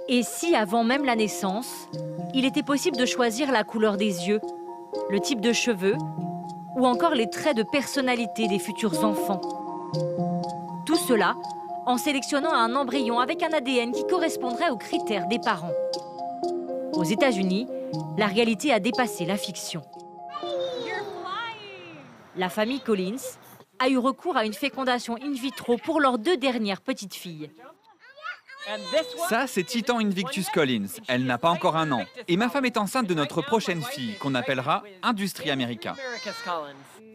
Et si, avant même la naissance, il était possible de choisir la couleur des yeux, le type de cheveux ou encore les traits de personnalité des futurs enfants. Tout cela en sélectionnant un embryon avec un ADN qui correspondrait aux critères des parents. Aux États-Unis, la réalité a dépassé la fiction. La famille Collins a eu recours à une fécondation in vitro pour leurs 2 dernières petites filles. Ça, c'est Titan Invictus Collins. Elle n'a pas encore 1 an. Et ma femme est enceinte de notre prochaine fille, qu'on appellera Industrie America.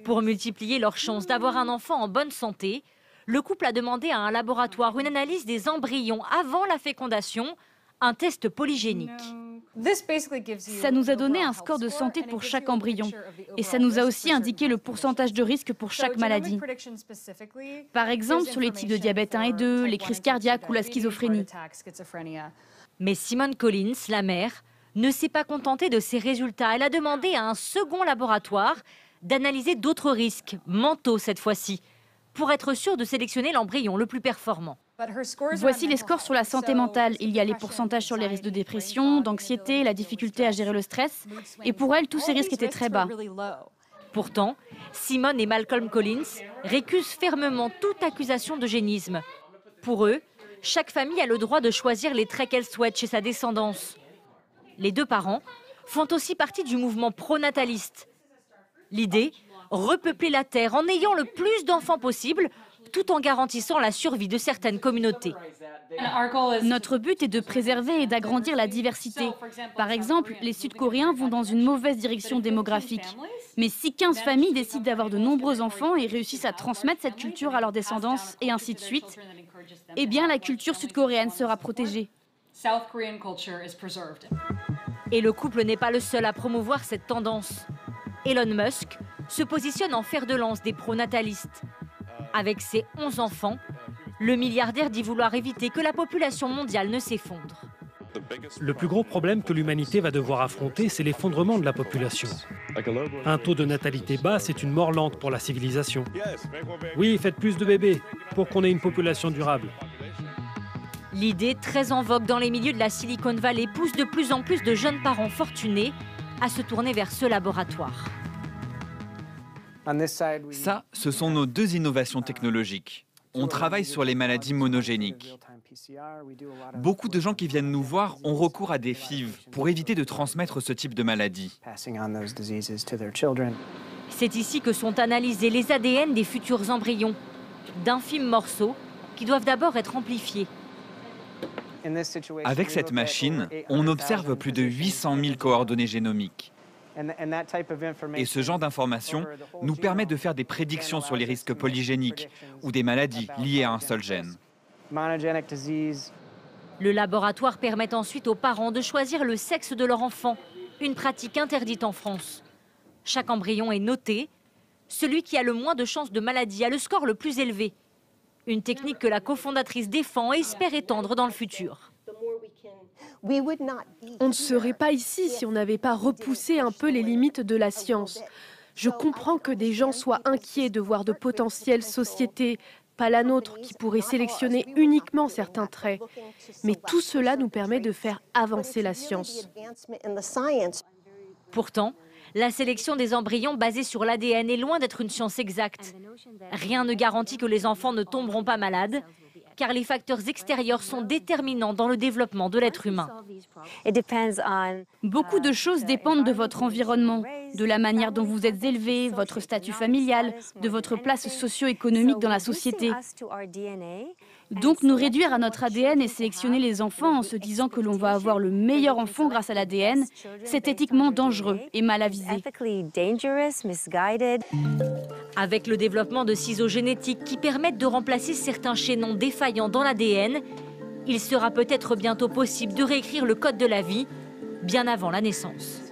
Pour multiplier leurs chances d'avoir un enfant en bonne santé, le couple a demandé à un laboratoire une analyse des embryons avant la fécondation, un test polygénique. Ça nous a donné un score de santé pour chaque embryon. Et ça nous a aussi indiqué le pourcentage de risque pour chaque maladie. Par exemple, sur les types de diabète 1 et 2, les crises cardiaques ou la schizophrénie. Mais Simone Collins, la mère, ne s'est pas contentée de ces résultats. Elle a demandé à un second laboratoire d'analyser d'autres risques, mentaux cette fois-ci, pour être sûre de sélectionner l'embryon le plus performant. Voici les scores sur la santé mentale. Il y a les pourcentages sur les risques de dépression, d'anxiété, la difficulté à gérer le stress. Et pour elle, tous ces risques étaient très bas. Pourtant, Simone et Malcolm Collins récusent fermement toute accusation d'eugénisme. Pour eux, chaque famille a le droit de choisir les traits qu'elle souhaite chez sa descendance. Les 2 parents font aussi partie du mouvement pronataliste. L'idée, repeupler la Terre en ayant le plus d'enfants possible, tout en garantissant la survie de certaines communautés. Notre but est de préserver et d'agrandir la diversité. Par exemple, les Sud-Coréens vont dans une mauvaise direction démographique. Mais si 15 familles décident d'avoir de nombreux enfants et réussissent à transmettre cette culture à leur descendance et ainsi de suite, eh bien la culture sud-coréenne sera protégée. Et le couple n'est pas le seul à promouvoir cette tendance. Elon Musk se positionne en fer de lance des pronatalistes. Avec ses 11 enfants, le milliardaire dit vouloir éviter que la population mondiale ne s'effondre. Le plus gros problème que l'humanité va devoir affronter, c'est l'effondrement de la population. Un taux de natalité bas, c'est une mort lente pour la civilisation. Oui, faites plus de bébés pour qu'on ait une population durable. L'idée, très en vogue dans les milieux de la Silicon Valley, pousse de plus en plus de jeunes parents fortunés à se tourner vers ce laboratoire. Ça, ce sont nos 2 innovations technologiques. On travaille sur les maladies monogéniques. Beaucoup de gens qui viennent nous voir ont recours à des FIV pour éviter de transmettre ce type de maladie. C'est ici que sont analysés les ADN des futurs embryons, d'infimes morceaux qui doivent d'abord être amplifiés. Avec cette machine, on observe plus de 800 000 coordonnées génomiques. Et ce genre d'informations nous permet de faire des prédictions sur les risques polygéniques ou des maladies liées à un seul gène. Le laboratoire permet ensuite aux parents de choisir le sexe de leur enfant, une pratique interdite en France. Chaque embryon est noté. Celui qui a le moins de chances de maladie a le score le plus élevé. Une technique que la cofondatrice défend et espère étendre dans le futur. On ne serait pas ici si on n'avait pas repoussé un peu les limites de la science. Je comprends que des gens soient inquiets de voir de potentielles sociétés, pas la nôtre, qui pourraient sélectionner uniquement certains traits. Mais tout cela nous permet de faire avancer la science. Pourtant, la sélection des embryons basée sur l'ADN est loin d'être une science exacte. Rien ne garantit que les enfants ne tomberont pas malades, car les facteurs extérieurs sont déterminants dans le développement de l'être humain. Beaucoup de choses dépendent de votre environnement, de la manière dont vous êtes élevé, votre statut familial, de votre place socio-économique dans la société. Donc nous réduire à notre ADN et sélectionner les enfants en se disant que l'on va avoir le meilleur enfant grâce à l'ADN, c'est éthiquement dangereux et mal avisé. Avec le développement de ciseaux génétiques qui permettent de remplacer certains chaînons défaillants dans l'ADN, il sera peut-être bientôt possible de réécrire le code de la vie bien avant la naissance.